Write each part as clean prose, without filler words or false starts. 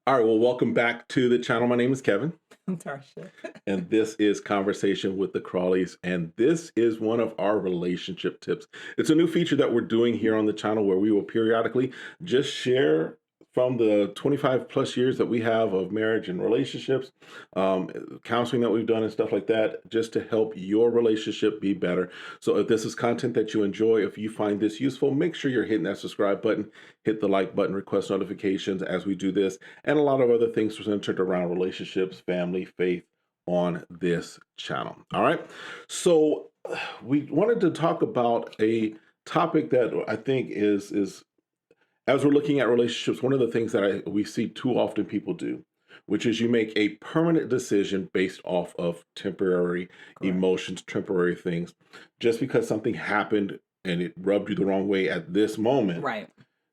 All right, well, welcome back to the channel. My name is Kevin, I'm Tarsha. and this is Conversation with the Crawleys, and this is one of our relationship tips. It's a new feature that we're doing here on the channel where we will periodically just share from the 25 plus years that we have of marriage and relationships, counseling that we've done and stuff like that, just to help your relationship be better. So if this is content that you enjoy, if you find this useful, make sure you're hitting that subscribe button, hit the like button, request notifications as we do this and a lot of other things centered around relationships, family, faith on this channel. All right. So we wanted to talk about a topic that I think is as we're looking at relationships, one of the things that we see too often people do, which is you make a permanent decision based off of temporary Correct. emotions, temporary things, just because something happened and it rubbed you the wrong way at this moment Right.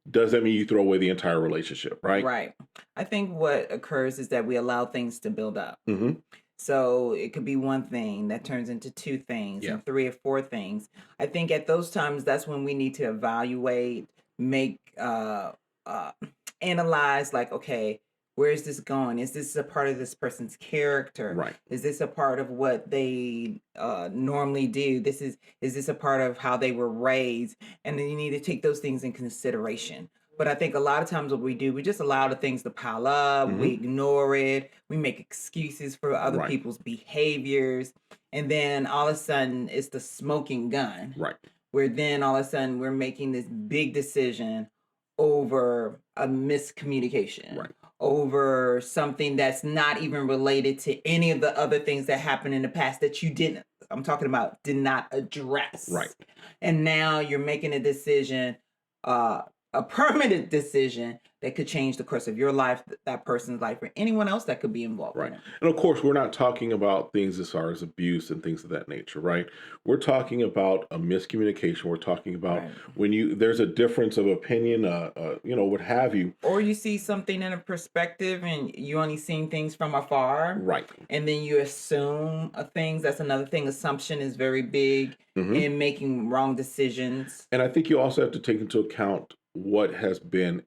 doesn't mean you throw away the entire relationship, right? Right. I think what occurs is that we allow things to build up. Hmm. So it could be one thing that turns into two things Yeah. and three or four things. I think at those times, that's when we need to evaluate, make, uh, analyze, like, okay, where is this going? Is this a part of this person's character? Right. Is this a part of what they normally do? Is this a part of how they were raised? And then you need to take those things in consideration. But I think a lot of times what we do, we just allow the things to pile up, we Hmm. ignore it, we make excuses for other Right. people's behaviors, and then all of a sudden it's the smoking gun, Right. where then all of a sudden we're making this big decision over a miscommunication, Right. over something that's not even related to any of the other things that happened in the past that you didn't, I'm talking about, did not Right. address. And now you're making a decision, uh, a permanent decision that could change the course of your life, that person's life, or anyone else that could be involved Right. in it. And of course, we're not talking about things as far as abuse and things of that nature, right? We're talking about a miscommunication. We're talking about Right. when there's a difference of opinion, what have you. Or you see something in a perspective and you only seeing things from afar, Right. and then you assume things. That's another thing. Assumption is very big Hmm. in making wrong decisions. And I think you also have to take into account what has been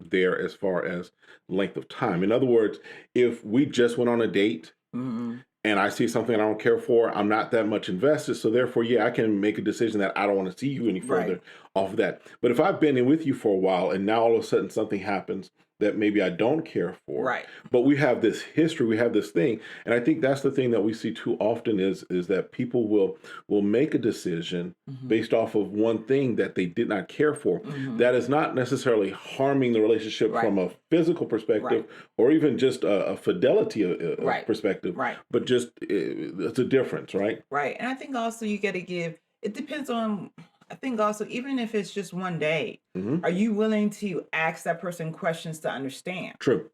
there as far as length of time. In other words, if we just went on a date Mhm. and I see something I don't care for, I'm not that much invested. So therefore, yeah, I can make a decision that I don't want to see you any Right. further off of that. But if I've been in with you for a while and now all of a sudden something happens that maybe I don't care for, Right. but we have this history, we have this thing, and I think that's the thing that we see too often is that people will make a decision Mhm. based off of one thing that they did not care for. Mhm. That is not necessarily harming the relationship Right. from a physical perspective Right. or even just a fidelity Right. perspective, Right. but just it's a difference, right? Right. And I think also you got to give, it depends on, I think also, even if it's just one day, Hmm. are you willing to ask that person questions to understand? True.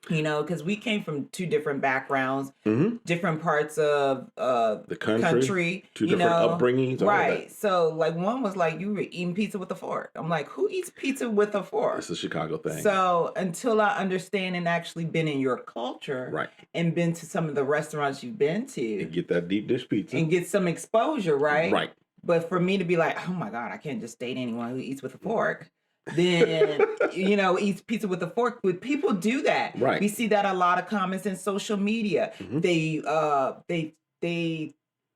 Because we came from two different backgrounds, Hmm. different parts of The the country, country, two different upbringings, all of that. right? So like one was like you were eating pizza with a fork. I'm like, who eats pizza with a It's fork? a Chicago thing, So until I understand and actually been in your culture right? and been to some of the restaurants you've been And to get that deep dish pizza, and get some exposure, right? right? But for me to be like, oh my God, I can't just date anyone who eats with a fork, then eats pizza with a fork. But people do that. Right. We see that a lot of comments in social media. Hmm. They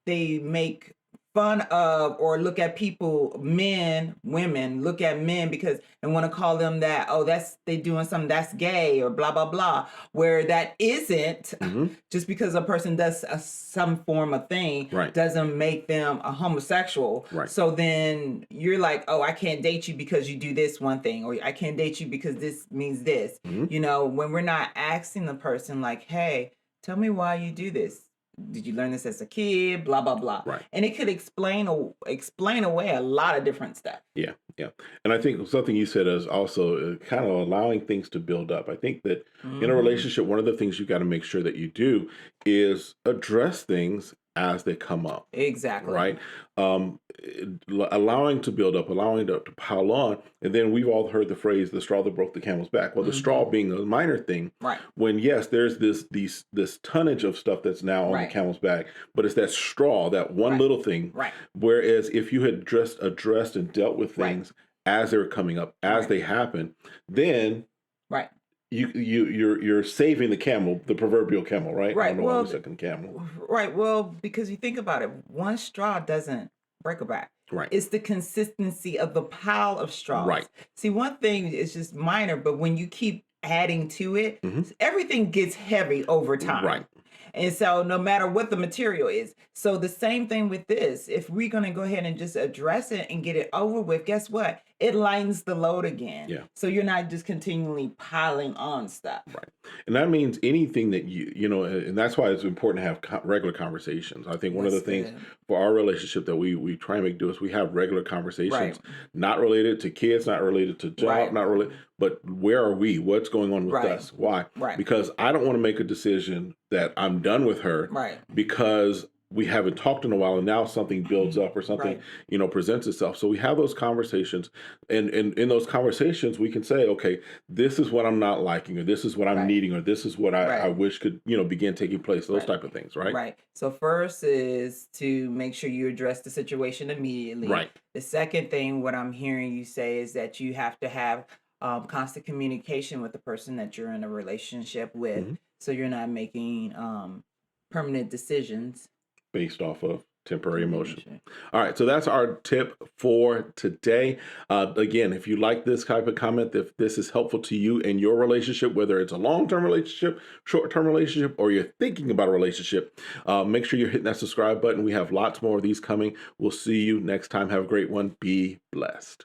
they make fun of or look at people, men, women, look at men because and want to call them that, oh, that's they doing something that's gay or blah blah blah, where that isn't. Hmm. Just because a person does some form of thing Right. doesn't make them a homosexual. Right. So then you're like, oh, I can't date you because you do this one thing, or I can't date you because this means this. Hmm. When we're not asking the person, like, hey, tell me why you do this. Did you learn this as a kid? Blah blah blah, Right. and it could explain away a lot of different stuff. Yeah, yeah. And I think something you said is also kind of allowing things to build up. I think that in a Hmm. relationship, one of the things you got to make sure that you do is address things as they come up, Exactly. right? Allowing to build up, allowing to pile on. And then we've all heard the phrase, the straw that broke the camel's back. Well, the straw Hmm. being a minor thing, Right. when yes, there's this tonnage of stuff that's now on the Right. camel's back, but it's that straw, that one Right. little thing. Right. Whereas if you had just addressed and dealt with Right. things as they were coming up, as Right. they happen, then Right. you're saving the camel, the proverbial camel, right? I don't Right. know why we're Well, second camel. right. Well, because you think about it, one straw doesn't break a back. Right. It's the consistency of the pile of Right. straws. See, one thing is just minor, but when you keep adding to it, Hmm. everything gets heavy over time. Right. And so, no matter what the material is, so the same thing with this. If we're going to go ahead and just address it and get it over with, guess what? It lightens the load again. Yeah. So you're not just continually piling on stuff. Right. And that means anything that and that's why it's important to have regular conversations. I think one of the That's things good. for our relationship that we try and make do is we have regular conversations, Right. not related to kids, not related to job, Right. not related, but where are we? What's going on with Right. us? Why? Right. Because I don't want to make a decision that I'm done with her Right. because we haven't talked in a while and now something builds up or something Right. presents itself. So we have those conversations, and in those conversations we can say, okay, this is what I'm not liking, or this is what I'm Right. needing, or this is what I Right. wish could begin taking place, those Right. type of things, right? Right. So first is to make sure you address the situation immediately. Right. The second thing, what I'm hearing you say, is that you have to have constant communication with the person that you're in a relationship with, Mhm. so you're not making permanent decisions. Based off of temporary emotion. All right, so that's our tip for today. Again, if you like this type of comment, if this is helpful to you in your relationship, whether it's a long-term relationship, short-term relationship, or you're thinking about a relationship, make sure you're hitting that subscribe button. We have lots more of these coming. We'll see you next time. Have a great one. Be blessed.